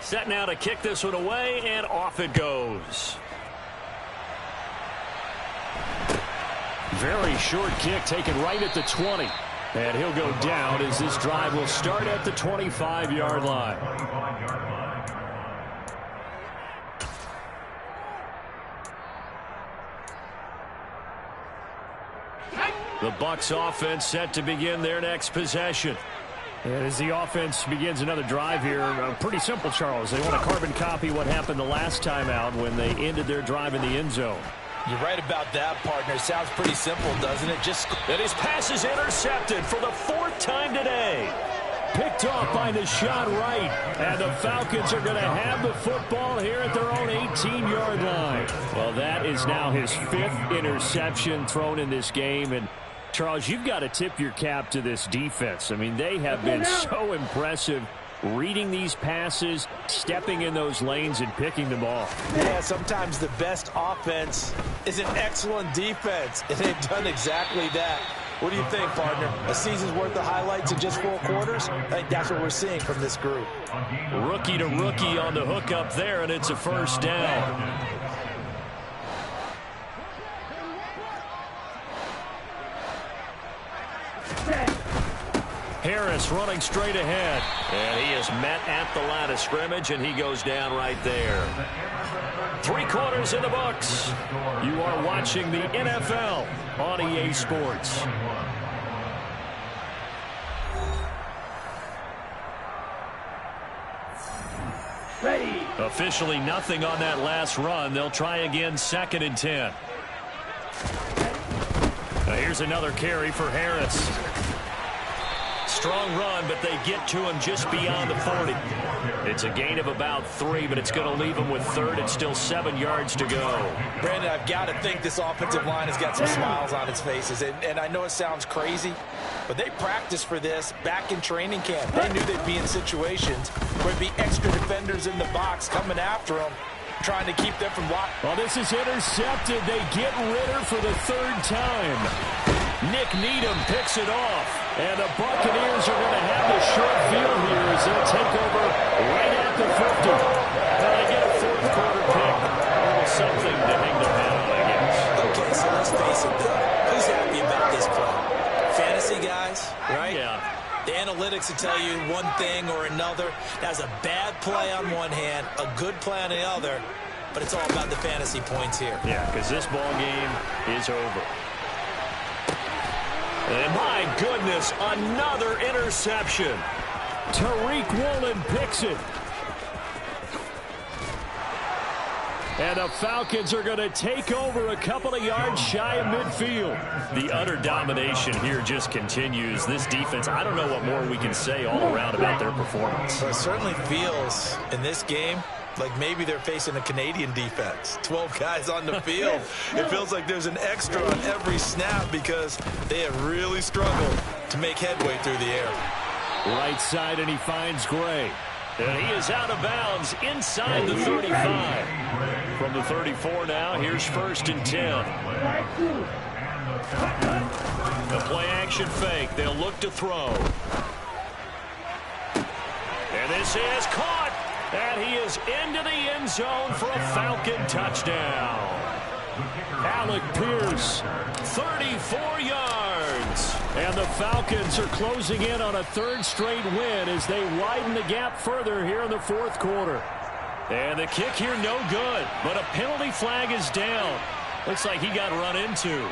Set now to kick this one away, and off it goes. Very short kick taken right at the 20. And he'll go down as this drive will start at the 25-yard line. The Bucs offense set to begin their next possession. And as the offense begins another drive here, pretty simple, Charles. They want to carbon copy what happened the last time out when they ended their drive in the end zone. You're right about that, partner. Sounds pretty simple, doesn't it? And his pass is intercepted for the 4th time today. Picked off by Deshaun Wright. And the Falcons are going to have the football here at their own 18-yard line. Well, that is now his 5th interception thrown in this game. And Charles, you've got to tip your cap to this defense. I mean, they have been so impressive reading these passes, stepping in those lanes, and picking them off. Yeah, sometimes the best offense is an excellent defense, and they've done exactly that. What do you think, partner? A season's worth of highlights in just 4 quarters? I think that's what we're seeing from this group. Rookie to rookie on the hook up there, and it's a 1st down. Harris running straight ahead. And he is met at the line of scrimmage, and he goes down right there. 3 quarters in the books. You are watching the NFL on EA Sports. Ready. Officially nothing on that last run. They'll try again, 2nd and 10. Now here's another carry for Harris. Strong run, but they get to him just beyond the 40. It's a gain of about 3, but it's going to leave him with 3rd and still 7 yards to go. Brandon, I've got to think this offensive line has got some smiles on its faces. And I know it sounds crazy, but they practiced for this back in training camp. They knew they'd be in situations where there'd be extra defenders in the box coming after them, trying to keep them from blocking. Well, this is intercepted. They get Ritter for the 3rd time. Nick Needham picks it off. And the Buccaneers are going to have the short field here as they'll take over right at the 50. Now they get a fourth quarter pick. A little something to hang their hat on, I guess. Okay, so let's face it, though. Who's happy about this play? Fantasy guys, right? Yeah. The analytics will tell you one thing or another. That's a bad play on one hand, a good play on the other, but it's all about the fantasy points here. Yeah, because this ball game is over. And my goodness, another interception. Tariq Woolen picks it. And the Falcons are going to take over a couple of yards shy of midfield. The utter domination here just continues. This defense, I don't know what more we can say all around about their performance. Well, it certainly feels in this game like maybe they're facing a Canadian defense. 12 guys on the field. It feels like there's an extra on every snap because they have really struggled to make headway through the air. Right side, and he finds Gray. And he is out of bounds inside the 35. From the 34 now, here's 1st and 10. The play-action fake. They'll look to throw. And this is caught. And he is into the end zone for a Falcon touchdown. Alec Pierce, 34 yards. And the Falcons are closing in on a 3rd straight win as they widen the gap further here in the 4th quarter. And the kick here no good, but a penalty flag is down. Looks like he got run into.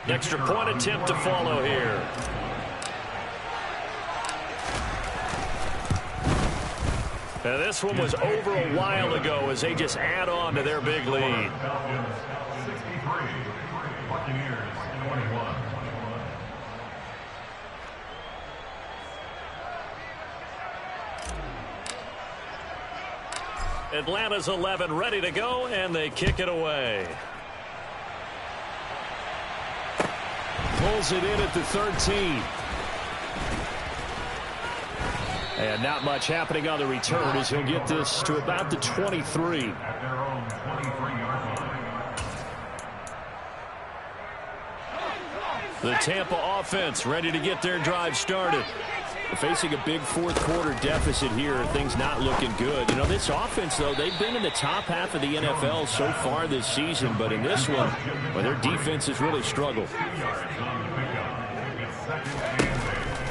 Extra point attempt to follow here. Now this one was over a while ago as they just add on to their big lead. Atlanta's 11 ready to go, and they kick it away. Pulls it in at the 13. And not much happening on the return as he'll get this to about the 23. The Tampa offense ready to get their drive started. Facing a big 4th quarter deficit here, things not looking good. You know, this offense, though, they've been in the top half of the NFL so far this season, but in this one, well, their defense has really struggled.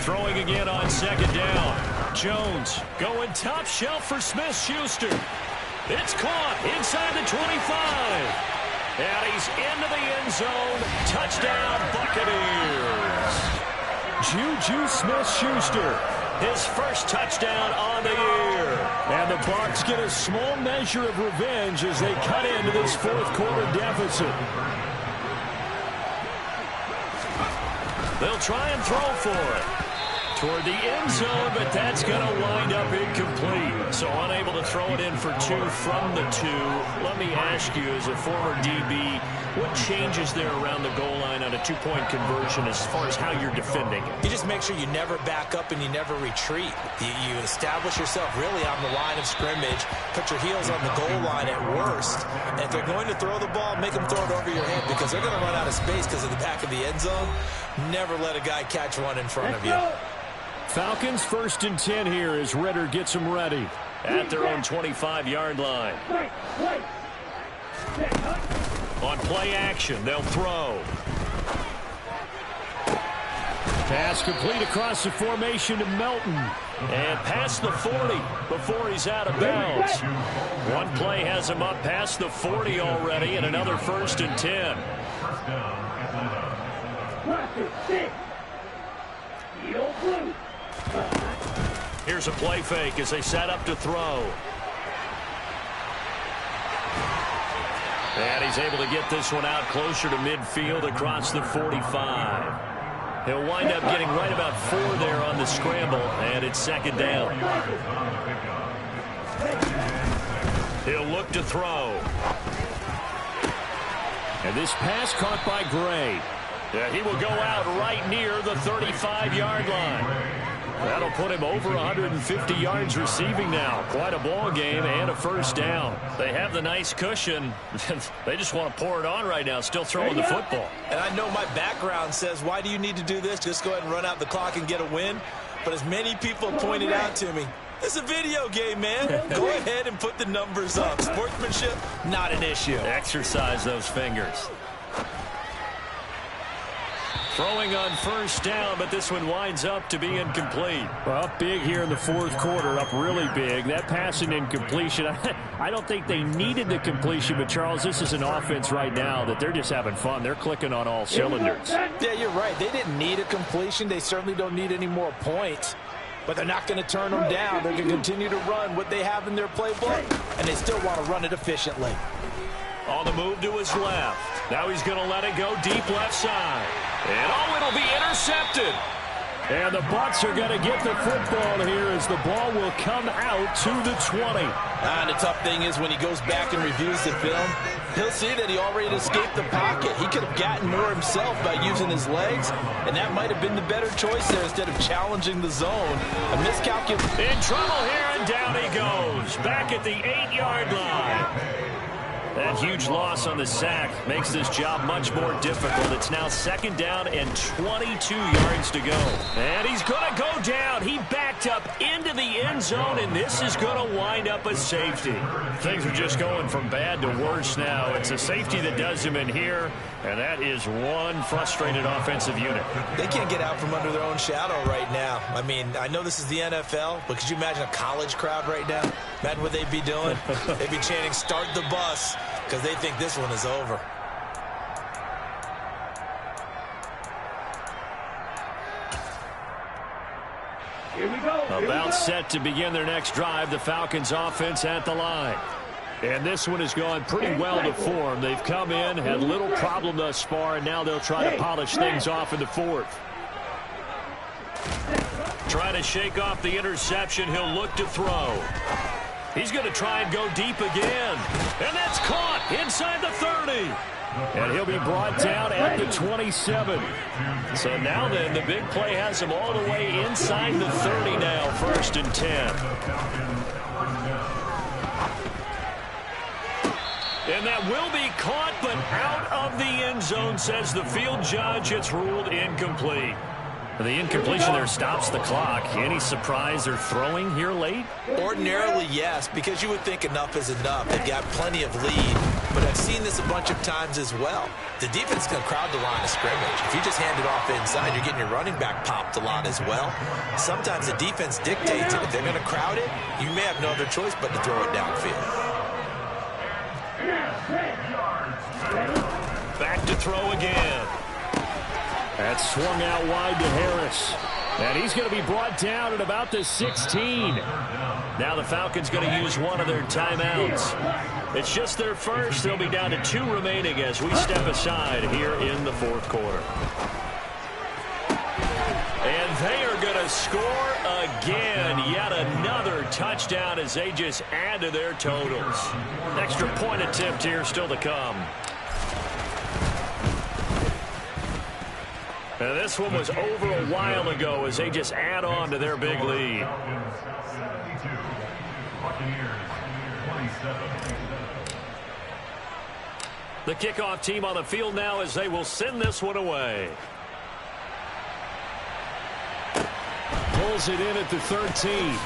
Throwing again on 2nd down. Jones going top shelf for Smith-Schuster. It's caught inside the 25. And he's into the end zone. Touchdown, Buccaneers. Juju Smith-Schuster, his first touchdown on the year. And the Bucs get a small measure of revenge as they cut into this 4th quarter deficit. They'll try and throw for it. Toward the end zone, but that's going to wind up incomplete. So unable to throw it in for 2 from the 2. Let me ask you, as a former DB, what changes there around the goal line on a 2-point conversion as far as how you're defending it? You just make sure you never back up and you never retreat. You establish yourself really on the line of scrimmage, put your heels on the goal line at worst. And if they're going to throw the ball, make them throw it over your head because they're going to run out of space because of the back of the end zone. Never let a guy catch one in front of you. Falcons 1st and 10 here as Ritter gets them ready. At their own 25-yard line. On play action, they'll throw. Pass complete across the formation to Melton. And past the 40 before he's out of bounds. One play has him up past the 40 already, and another 1st and 10. Here's a play fake as they set up to throw. And he's able to get this one out closer to midfield across the 45. He'll wind up getting right about 4 there on the scramble, and it's 2nd down. He'll look to throw. And this pass caught by Gray. Yeah, he will go out right near the 35-yard line. That'll put him over 150 yards receiving now. Quite a ball game and a first down. They have the nice cushion. They just want to pour it on right now, still throwing the football. And I know my background says, why do you need to do this? Just go ahead and run out the clock and get a win. But as many people pointed out to me, it's a video game, man. Go ahead and put the numbers up. Sportsmanship, not an issue. Exercise those fingers. Throwing on first down, but this one winds up to be incomplete. Well, up big here in the fourth quarter, up really big. That passing incompletion, I don't think they needed the completion, but Charles, this is an offense right now that they're just having fun. They're clicking on all cylinders. Yeah, you're right. They didn't need a completion. They certainly don't need any more points. But they're not going to turn them down. They're going to continue to run what they have in their playbook, and they still want to run it efficiently. On the move to his left. Now he's going to let it go deep left side. And oh, it'll be intercepted. And the Bucs are going to get the football here as the ball will come out to the 20. And the tough thing is when he goes back and reviews the film, he'll see that he already escaped the pocket. He could have gotten more himself by using his legs, and that might have been the better choice there instead of challenging the zone. A miscalculation. In trouble here, and down he goes. Back at the 8-yard line. That huge loss on the sack makes this job much more difficult. It's now second down and 22 yards to go. And he's going to go down. He backed up into the end zone, and this is going to wind up a safety. Things are just going from bad to worse now. It's a safety that does him in here, and that is one frustrated offensive unit. They can't get out from under their own shadow right now. I mean, I know this is the NFL, but could you imagine a college crowd right now? Imagine what they'd be doing. They'd be chanting, "Start the bus," because they think this one is over. Here we go. About set to begin their next drive, the Falcons offense at the line. And this one has gone pretty well to form. They've come in, had little problem thus far, and now they'll try to polish things off in the fourth. Trying to shake off the interception. He'll look to throw. He's going to try and go deep again. And that's caught inside the 30. And he'll be brought down at the 27. So now then, the big play has him all the way inside the 30 now, 1st and 10. And that will be caught, but out of the end zone, says the field judge. It's ruled incomplete. The incompletion there stops the clock. Any surprise they're throwing here late? Ordinarily, yes, because you would think enough is enough. They've got plenty of lead, but I've seen this a bunch of times as well. The defense is going to crowd the line of scrimmage. If you just hand it off inside, you're getting your running back popped a lot as well. Sometimes the defense dictates it. If they're going to crowd it, you may have no other choice but to throw it downfield. Back to throw again. That's swung out wide to Harris. And he's going to be brought down at about the 16. Now the Falcons going to use one of their timeouts. It's just their first. They'll be down to 2 remaining as we step aside here in the fourth quarter. And they are going to score again. Yet another touchdown as they just add to their totals. Extra point attempt here still to come. And this one was over a while ago as they just add on to their big lead. The kickoff team on the field now as they will send this one away. Pulls it in at the 13.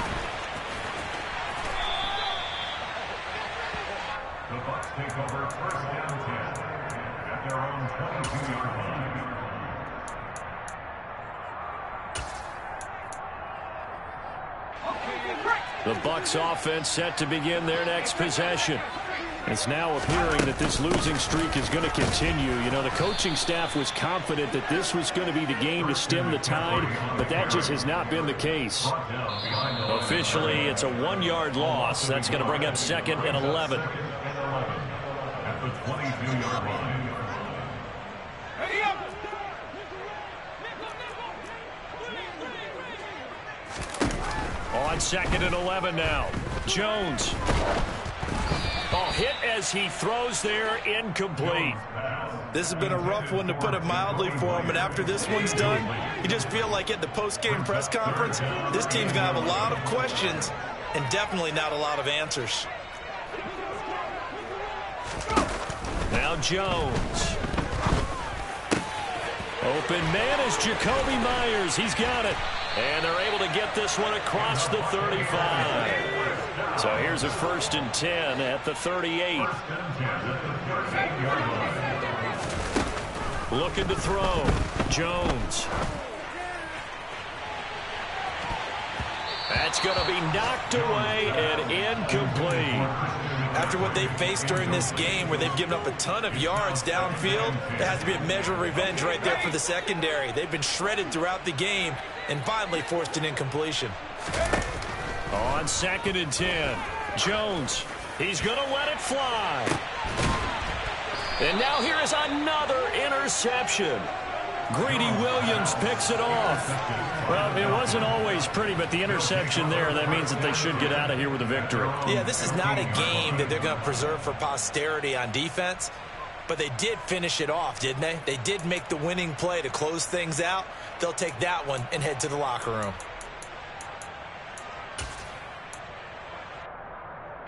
The Bucs take over 1st down 10 at their own 22-yard line. The Bucs offense set to begin their next possession. It's now appearing that this losing streak is going to continue. You know, the coaching staff was confident that this was going to be the game to stem the tide, but that just has not been the case. Officially, it's a 1-yard loss. That's going to bring up 2nd and 11. At the 22-yard line. On 2nd and 11 now. Jones. Oh, hit as he throws there, incomplete. This has been a rough one, to put it mildly, for him. And after this one's done, you just feel like at the post-game press conference, this team's going to have a lot of questions and definitely not a lot of answers. Now Jones. Open man is Jacoby Myers. He's got it. And they're able to get this one across the 35. So here's a 1st and 10 at the 38. Looking to throw. Jones. That's going to be knocked away and incomplete. After what they faced during this game, where they've given up a ton of yards downfield, there has to be a measure of revenge right there for the secondary. They've been shredded throughout the game and finally forced an incompletion. On 2nd and 10, Jones, he's going to let it fly. And now here is another interception. Greedy Williams picks it off. Well, it wasn't always pretty, but the interception there, that means that they should get out of here with a victory. Yeah, this is not a game that they're going to preserve for posterity on defense, but they did finish it off, didn't they? They did make the winning play to close things out. They'll take that one and head to the locker room.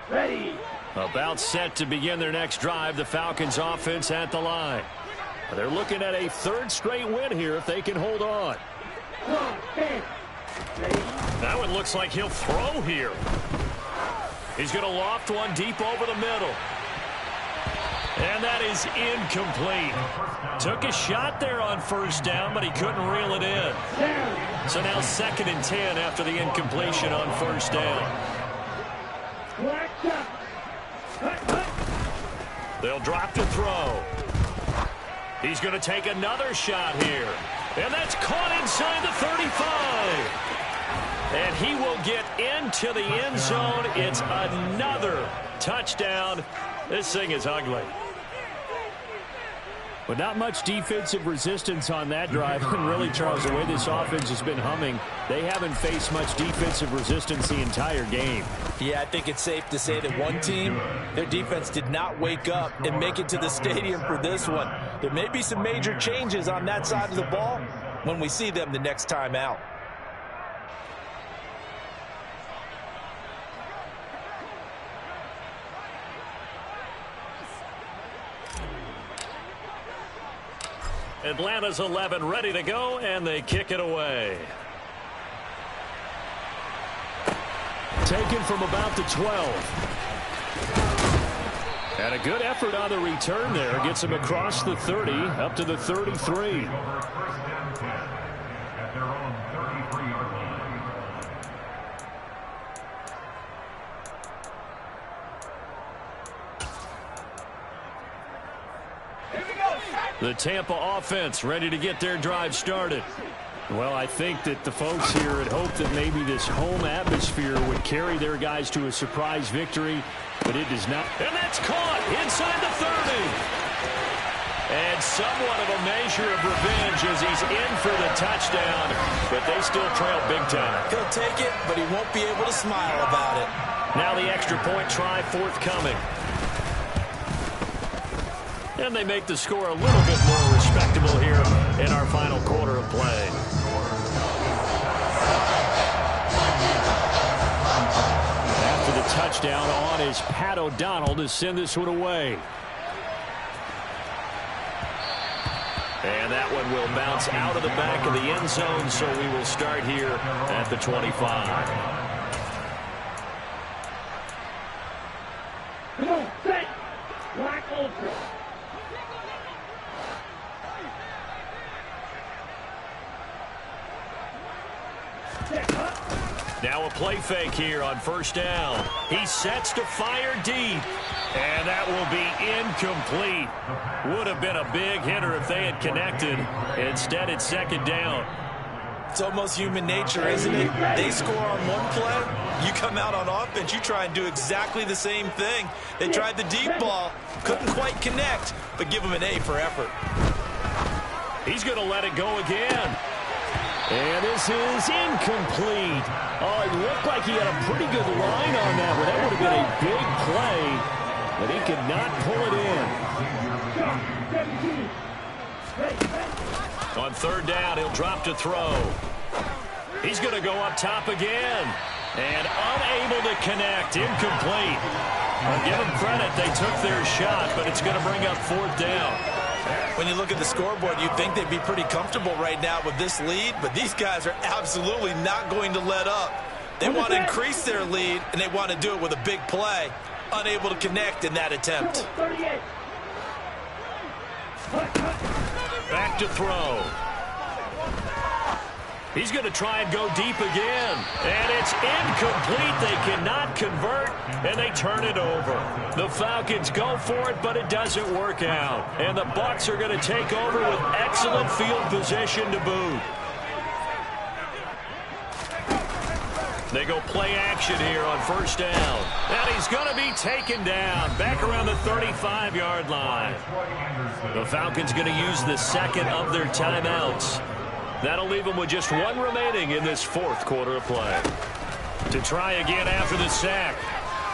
Ready. About set to begin their next drive, the Falcons offense at the line. They're looking at a 3rd straight win here if they can hold on. That one looks like he'll throw here. He's going to loft one deep over the middle. And that is incomplete. Took a shot there on 1st down, but he couldn't reel it in. So now 2nd and 10 after the incompletion on 1st down. They'll drop to throw. He's going to take another shot here. And that's caught inside the 35. And he will get into the end zone. It's another touchdown. This thing is ugly. But not much defensive resistance on that drive. And really, Charles, the way this offense has been humming, they haven't faced much defensive resistance the entire game. Yeah, I think it's safe to say that one team, their defense did not wake up and make it to the stadium for this one. There may be some major changes on that side of the ball when we see them the next time out. Atlanta's 11 ready to go, and they kick it away. Taken from about the 12. And a good effort on the return there. Gets him across the 30, up to the 33. The Tampa offense ready to get their drive started. Well, I think that the folks here had hoped that maybe this home atmosphere would carry their guys to a surprise victory, but it does not. And that's caught inside the 30. And somewhat of a measure of revenge as he's in for the touchdown, but they still trail big time. He'll take it, but he won't be able to smile about it. Now the extra point try forthcoming. And they make the score a little bit more respectable here in our final quarter of play. After the touchdown, on is Pat O'Donnell to send this one away. And that one will bounce out of the back of the end zone, so we will start here at the 25. Come on, set. Black Ultra. Now a play fake here on 1st down. He sets to fire deep. And that will be incomplete. Would have been a big hitter if they had connected. Instead, it's 2nd down. It's almost human nature, isn't it? They score on one play. You come out on offense, you try and do exactly the same thing. They tried the deep ball. Couldn't quite connect, but give them an A for effort. He's going to let it go again. And this is incomplete. Oh, it looked like he had a pretty good line on that one. That would have been a big play, but he could not pull it in. On third down, he'll drop to throw. He's going to go up top again. And unable to connect. Incomplete. I'll give them credit. They took their shot, but it's going to bring up fourth down. When you look at the scoreboard, you'd think they'd be pretty comfortable right now with this lead, but these guys are absolutely not going to let up. They want to increase their lead, and they want to do it with a big play. Unable to connect in that attempt. Back to throw. He's going to try and go deep again. And it's incomplete. They cannot convert, and they turn it over. The Falcons go for it, but it doesn't work out. And the Bucs are going to take over with excellent field position to boot. They go play action here on first down. And he's going to be taken down back around the 35-yard line. The Falcons going to use the second of their timeouts. That'll leave them with just one remaining in this fourth quarter of play. To try again after the sack,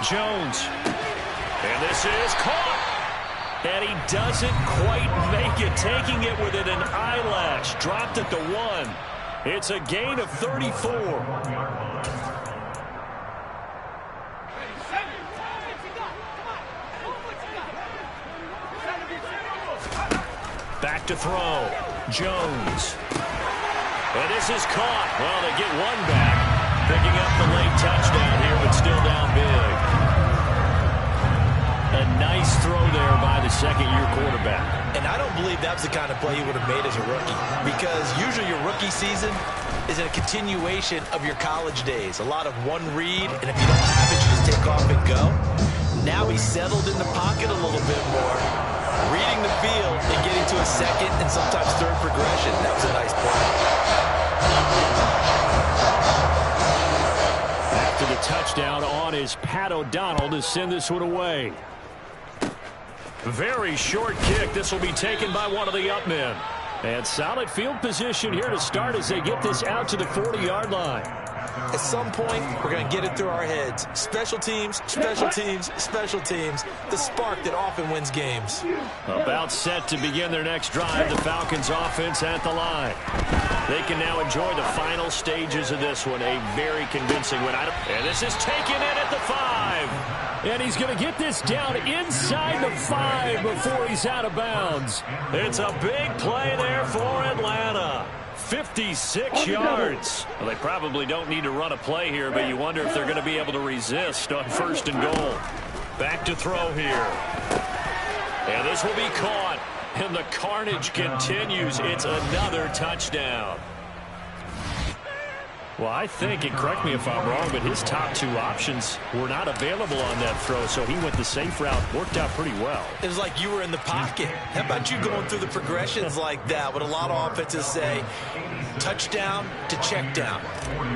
Jones. And this is caught. And he doesn't quite make it, taking it within an eyelash. Dropped at the 1. It's a gain of 34. Back to throw. Jones. And this is caught. Well, they get one back. Picking up the late touchdown here, but still down big. A nice throw there by the second-year quarterback. And I don't believe that's the kind of play he would have made as a rookie, because usually your rookie season is a continuation of your college days. A lot of one read, and if you don't have it, you just take off and go. Now he's settled in the pocket a little bit more, reading the field and getting to a second and sometimes third progression. That was a nice play. After the touchdown on is Pat O'Donnell to send this one away. Very short kick. This will be taken by one of the up men. And solid field position here to start as they get this out to the 40-yard line. At some point, we're going to get it through our heads. Special teams, special teams, special teams. The spark that often wins games. About set to begin their next drive, the Falcons offense at the line. They can now enjoy the final stages of this one. A very convincing win. And this is taken in at the 5. And he's going to get this down inside the 5 before he's out of bounds. It's a big play there for Atlanta. 56 yards. Well, they probably don't need to run a play here, but you wonder if they're going to be able to resist on first and goal. Back to throw here. And this will be caught. And the carnage continues. It's another touchdown. Well, I think, and correct me if I'm wrong, but his top two options were not available on that throw, so he went the safe route. Worked out pretty well. It was like you were in the pocket. How about you going through the progressions like that? What a lot of offenses say, touchdown to check down.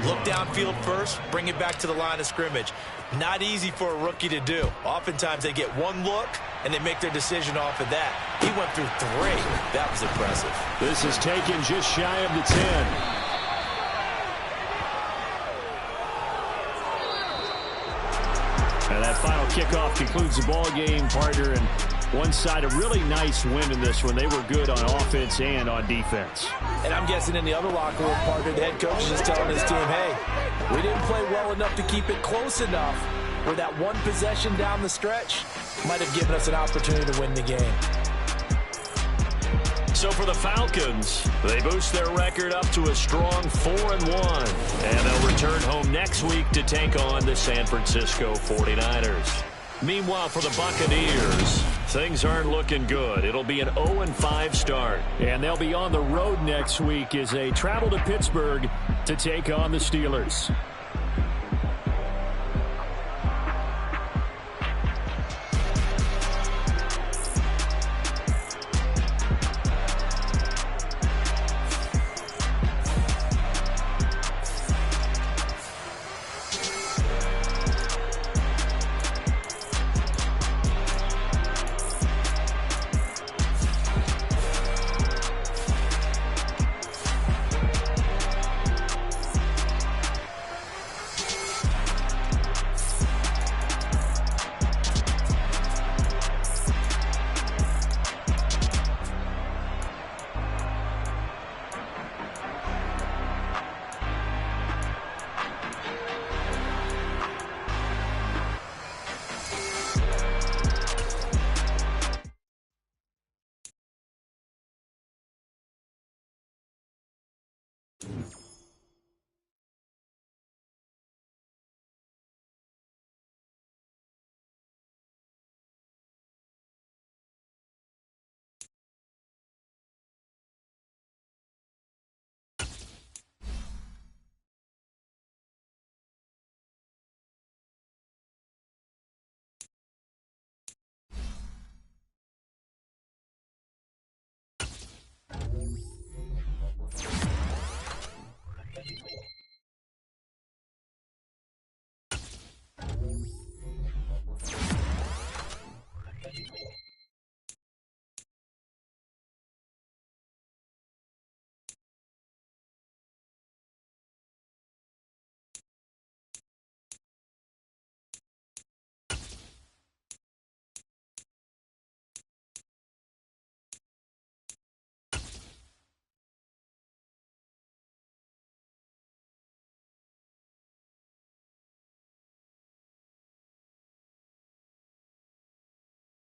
Look downfield first, bring it back to the line of scrimmage. Not easy for a rookie to do. Oftentimes they get one look, and they make their decision off of that. He went through 3. That was impressive. This is taken just shy of the 10. And that final kickoff concludes the ball game, partner. And one side, a really nice win in this one. They were good on offense and on defense. And I'm guessing in the other locker room, partner, the head coach is just telling his team, hey, we didn't play well enough to keep it close enough where that one possession down the stretch might have given us an opportunity to win the game. So for the Falcons, they boost their record up to a strong 4-1. And they'll return home next week to take on the San Francisco 49ers. Meanwhile, for the Buccaneers, things aren't looking good. It'll be an 0-5 start. And they'll be on the road next week as they travel to Pittsburgh to take on the Steelers. Red.